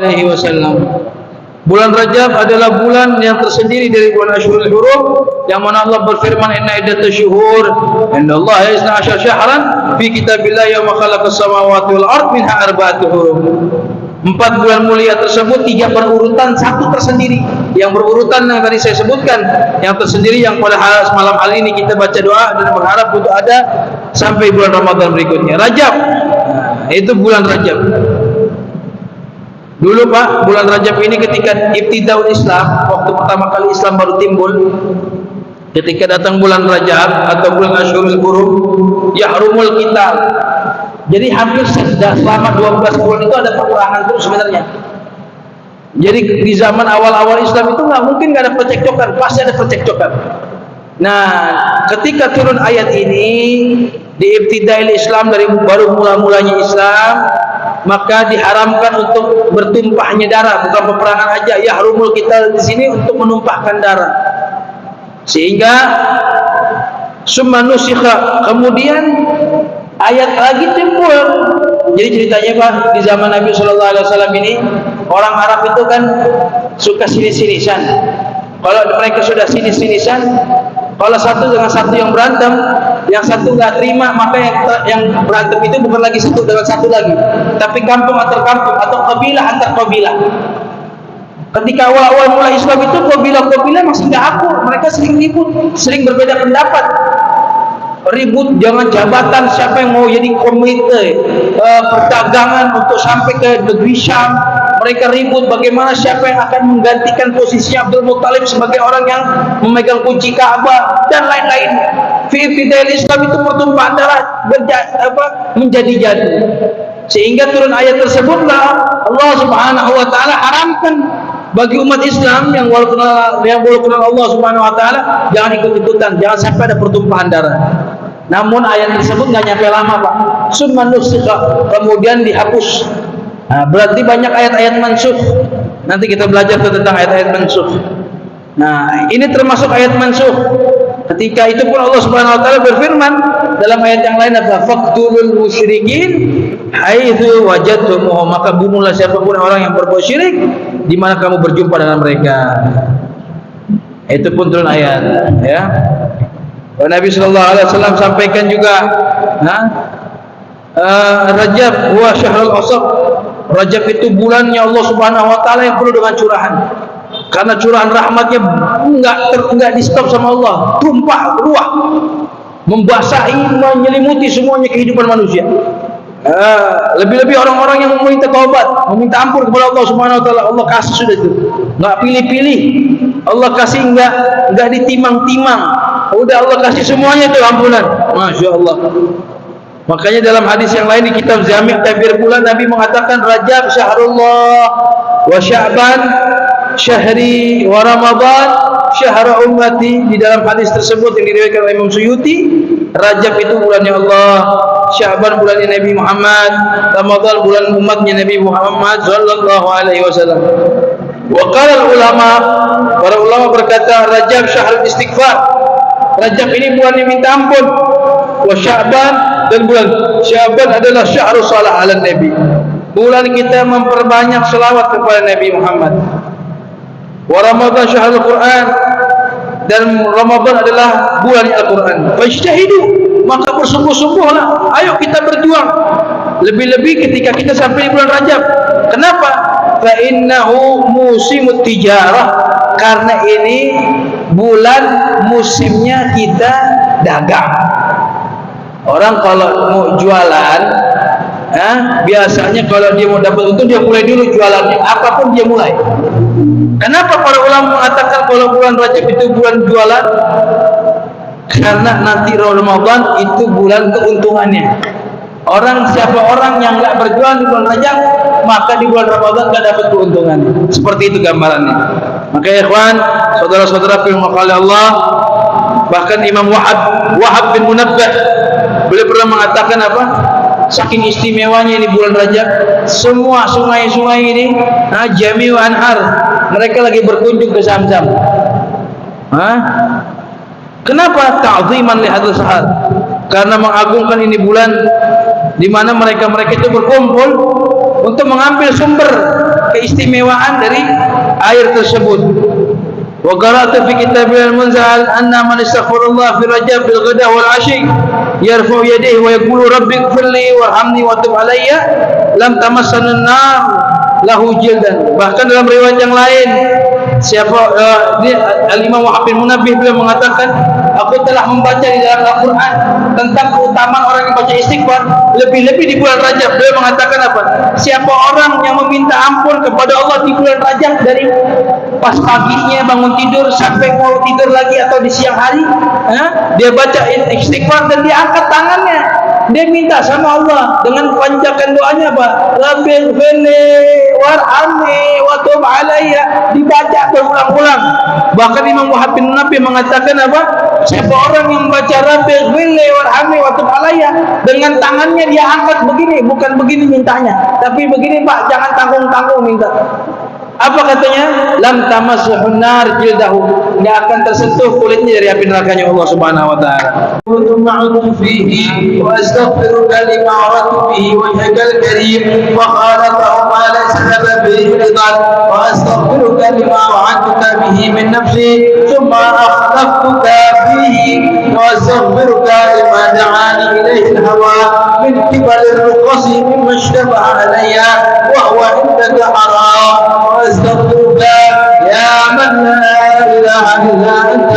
Alaihi Wasallam. Bulan Rajab adalah bulan yang tersendiri dari bulan Ashhurul Hurum, yang mana Allah berfirman, inna iddatash syuhur indallahi isna asyara syahran fi kitabillah yauma khalaqas samawati wal ard minha arba'atu hurum. 4 bulan mulia tersebut 3 berurutan, 1 tersendiri. Yang berurutan yang tadi saya sebutkan, yang tersendiri yang pada malam hari ini kita baca doa dan berharap untuk ada sampai bulan Ramadan berikutnya. Rajab, itu bulan Rajab. Dulu Pak, bulan Rajab ini ketika ibtidaul Islam, waktu pertama kali Islam baru timbul, ketika datang bulan Rajab atau bulan Ashhurul Hurum, yahrumul qital. Jadi hampir selama 12 bulan itu ada peperangan terus sebenarnya. Jadi di zaman awal-awal Islam itu nggak mungkin nggak ada percekcokan, pasti ada percekcokan. Nah, ketika turun ayat ini di ibtidail Islam, dari baru mula-mulanya Islam, maka diharamkan untuk bertumpahnya darah, bukan peperangan aja. Yahrumul qital di sini untuk menumpahkan darah. Sehingga summa nusikha, kemudian ayat lagi timbul. Jadi ceritanya Pak, di zaman Nabi sallallahu alaihi wasallam ini, orang Arab itu kan suka sinis-sinisan. Kalau mereka sudah sinis-sinisan, kalau satu dengan satu yang berantem, yang satu nggak terima, maka yang berantem itu bukan lagi satu dengan satu lagi, tapi kampung antar kampung atau kabilah antar kabilah. Ketika awal-awal mulai Islam itu kabilah-kabilah masih nggak akur, mereka sering ribut, sering berbeda pendapat. Ribut jangan jabatan, siapa yang mau jadi komite perdagangan untuk sampai ke negeri Syam. Mereka ribut bagaimana siapa yang akan menggantikan posisi Abdul Muttalib sebagai orang yang memegang kunci Ka'bah dan lain-lain. Fi ibtidail Islam itu pertumpahan darah menjadi-jadi. Sehingga turun ayat tersebutlah Allah Subhanahu wa taala haramkan bagi umat Islam yang walaupun Allah Subhanahu wa taala jangan ikut-ikutan, jangan sampai ada pertumpahan darah. Namun ayat tersebut nggak nyampe lama Pak. Summa nusikha, kemudian dihapus. Nah, berarti banyak ayat-ayat mansukh. Nanti kita belajar tentang ayat-ayat mansukh. Nah, ini termasuk ayat mansukh. Ketika itu pun Allah Subhanahu wa taala berfirman dalam ayat yang lain, apa? Faqtulul musyrikin haitsu wajadtumuhum, maka bunuhlah siapapun orang yang berbuat syirik di mana kamu berjumpa dengan mereka. Itu pun turun ayat, ya. Nabi sallallahu alaihi wasallam sampaikan juga, Rajab huwa syahrul asab. Rajab itu bulannya Allah Subhanahu wa taala yang penuh dengan curahan. Karena curahan rahmatnya enggak di stop sama Allah, tumpah ruah, membasahi, menyelimuti semuanya kehidupan manusia. Lebih-lebih orang-orang yang meminta taubat, meminta ampun kepada Allah Subhanahu wa taala, Allah kasih sudah itu. Enggak pilih-pilih. Allah kasih enggak ditimang-timang. Udah Allah kasih semuanya itu ampunan. Masya Allah. Makanya dalam hadis yang lain di kitab Jami' Tabir Bulan, Nabi mengatakan Rajab syahrullah wa Sya'ban syahri wa Ramadan syahr ummati. Di dalam hadis tersebut yang diriwayatkan oleh Imam Suyuti, Rajab itu bulannya Allah, Sya'ban bulannya Nabi Muhammad, Ramadan bulan umatnya Nabi Muhammad sallallahu alaihi wasallam. Wa qala ulama, para ulama berkata Rajab syahrul istighfar. Rajab ini bulan yang minta ampun. Wa Sya'ban, dan bulan Sya'ban adalah syahrus shalah ala Nabi. Bulan kita memperbanyak selawat kepada Nabi Muhammad. Wa Ramadan syahrul Quran, dan Ramadan adalah bulan Al-Quran. Fajtahidu, maka bersungguh-sungguhlah. Ayo kita berjuang. Lebih-lebih ketika kita sampai di bulan Rajab. Kenapa? Fa innahu musimut tijarah, karena ini bulan musimnya kita dagang. Orang kalau mau jualan, biasanya kalau dia mau dapat untung, dia mulai dulu jualannya, apapun dia mulai. Kenapa para ulama mengatakan kalau bulan Rajab itu bulan jualan? Karena nanti Ramadan itu bulan keuntungannya. Siapa orang yang nggak berjualan di bulan Rajab, maka di bulan Ramadan nggak dapat keuntungan. Seperti itu gambarannya. Maka ya ikhwan, saudara-saudara yang mengasihi Allah, bahkan Imam Wahab bin Munabbah, beliau pernah mengatakan apa? Saking istimewanya ini bulan Rajab, semua sungai-sungai ini, jami'u anhar, mereka lagi berkunjung ke Zamzam. Kenapa? Ta'ziman li hadzal syahr. Karena mengagungkan ini bulan di mana mereka itu berkumpul untuk mengambil sumber keistimewaan dari air tersebut. Wa qara'tu fi kitabil Munzal anna man istaghfarallah fi Rajab bil ghada wal 'ashi yarfa'u yadayhi wa yaqulu rabbi ighfirli warhamni wa tub alayya lam tamassana an-nar lahu jildan. Bahkan dalam riwayat yang lain Al-Imam Wahab bin Munabbih beliau mengatakan, aku telah membaca di dalam Al-Quran tentang keutamaan orang yang baca istighfar, lebih-lebih di bulan Rajab. Beliau mengatakan apa? Siapa orang yang meminta ampun kepada Allah di bulan Rajab, dari pas paginya bangun tidur sampai mau tidur lagi atau di siang hari, dia baca istighfar dan dia angkat tangannya, dia minta sama Allah dengan panjangkan doanya apa? Rabbighfirli warhamni wa tub alayya, dibaca berulang-ulang. Bahkan Imam Wahab bin Munabbih mengatakan apa? Siapa orang yang membaca Rabbighfirli warhamni wa tub alayya dengan tangannya dia angkat begini, bukan begini mintanya, tapi begini Pak, jangan tanggung-tanggung minta. Apa katanya? Lam tamassuhun nar jildahu, enggak akan tersentuh kulitnya dari api nerakanya Allah Subhanahu wa taala. Kuntu ma'udhu fihi wa astaghfiruka lima aratu bihi wajhakal karim wa khalaqahu ma laysa laka bihi ridan wa astaghfiruka lima wa'adtuka bihi min nafsi thumma akhlaftuka bihi wa astaghfiruka lima da'ani ilayhi al-hawa min qibali ar-ruqasi mimma ishtabaha alayya wa huwa indaka haram. أستغفرك يا من لا إله إلا أنت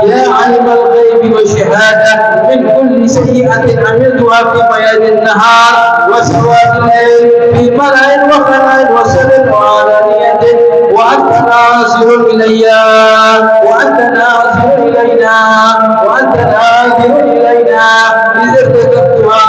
يا عالم الغيب والشهادة من كل سيئة عملتها في بياض النهار وسواد الليل في ملأ وخلاء وسر وعلانية وأنت ناصر إلي وأنت ناصر إلينا وأنت ناصر إلينا إذا ارتكبتها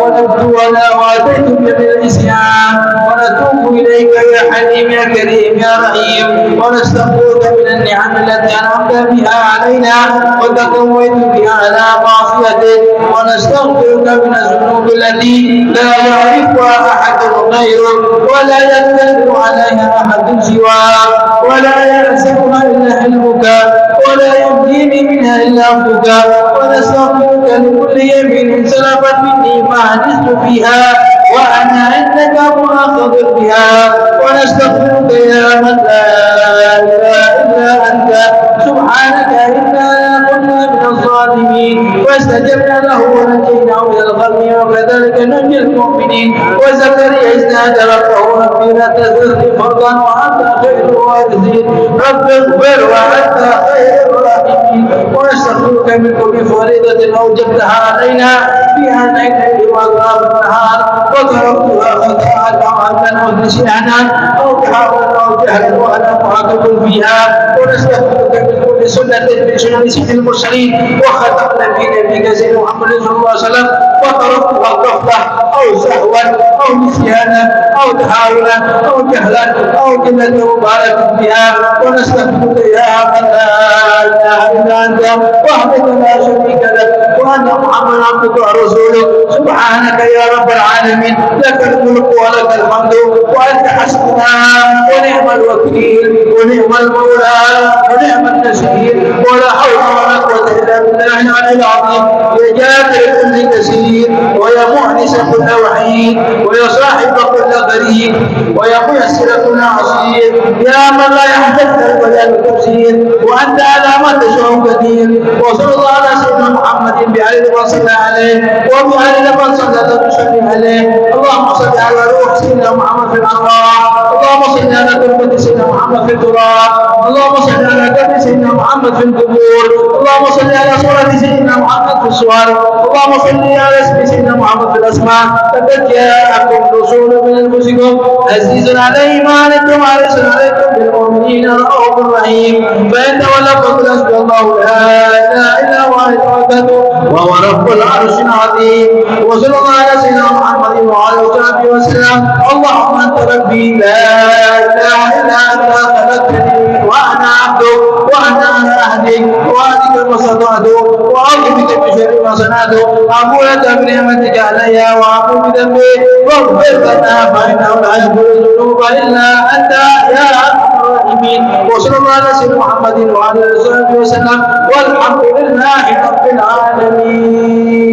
ونبت ولا وأتيت من العصيان ونتوب إليك يا حليم يا كريم يا رحيم ونستغفرك من النعم التي أنعمت بها علينا وتقويت بها على معصيتك ونستغفرك من الذنوب التي لا يعرفها أحد غيرك ولا يقدر عليها أحد سواك ولا يحسبها إلا علمك ولا يبديني منها إلا عفوك ونستغفرك لكل يمين سلفت مني فحدثت فيها وأنا عندك مؤاخذ بها ونستغفرك يا من لا إله إلا أنت سبحانك إنا كنا من الظالمين فاستجبنا له ونجيناه من الغم وكذلك ننجي المؤمنين وزكريا إذ نادى ربه ربي لا تذرني فردا وأنت خير الوارثين رب اغفر وأنت خير الراحمين ونستغفرك من كل فريضة أوجبتها علينا فيها الليل وأطراف النهار وتركتها خطأ أو عمدا أو نسيانا أو تحاولا أو جهلا وأنا معاقب فيها ونستغفرك من كل سنة من سنن سيد المرسلين وختمنا في نبيك سيدنا محمد صلى الله عليه وسلم وتركتها غفلة أو سهوا أو نسيانا أو تحاولا أو جهلا أو قلة مبارك فيها ونستغفرك يا من لا إله إلا أنت وحدك لا شريك لك وأن محمدا عبدك ورسولك سبحانك يا رب العالمين لك الملك ولك الحمد وأنت حسبنا ونعم الوكيل ونعم المولى ونعم النصير ولا حول ولا قوة إلا بالله العلي العظيم يا جابر كل كثير ويا مؤنس كل وحيد ويا صاحب كل غريب ويا ميسر كل عصير يا من لا يحتاج ولا تفسير وأنت على ما تشاء قدير وصلى الله على سيدنا محمد بآله وصلى عليه وبآله من صلى الله عليه اللهم صل على روح سيدنا محمد في الأرواح اللهم صل على تربة سيدنا محمد في التراب اللهم صل على قبر سيدنا محمد في القبور اللهم صل على صورة سيدنا محمد في الصور اللهم صل على اسم سيدنا محمد في الأسماء لقد جاءكم رسول من أنفسكم عزيز عليه ما عنتم حريص عليكم بالمؤمنين رؤوف رحيم فإن تولوا فقل حسبي الله لا إله إلا هو عليه توكلت وهو رب العرش العظيم وصلى الله على سيدنا محمد وعلى آله وسلم اللهم أنت ربي لا إله إلا أنت خلقتني وأنا عبدك وأنا على عهدك ووعدك ما استطعت وأعوذ بك من شر ما صنعت أقول لك بنعمتك علي وأعوذ بذنبي واغفر لنا فإنه لا يغفر الذنوب إلا أنت يا أرحم الراحمين وصلى الله على سيدنا محمد وعلى آله وسلم والحمد لله رب العالمين.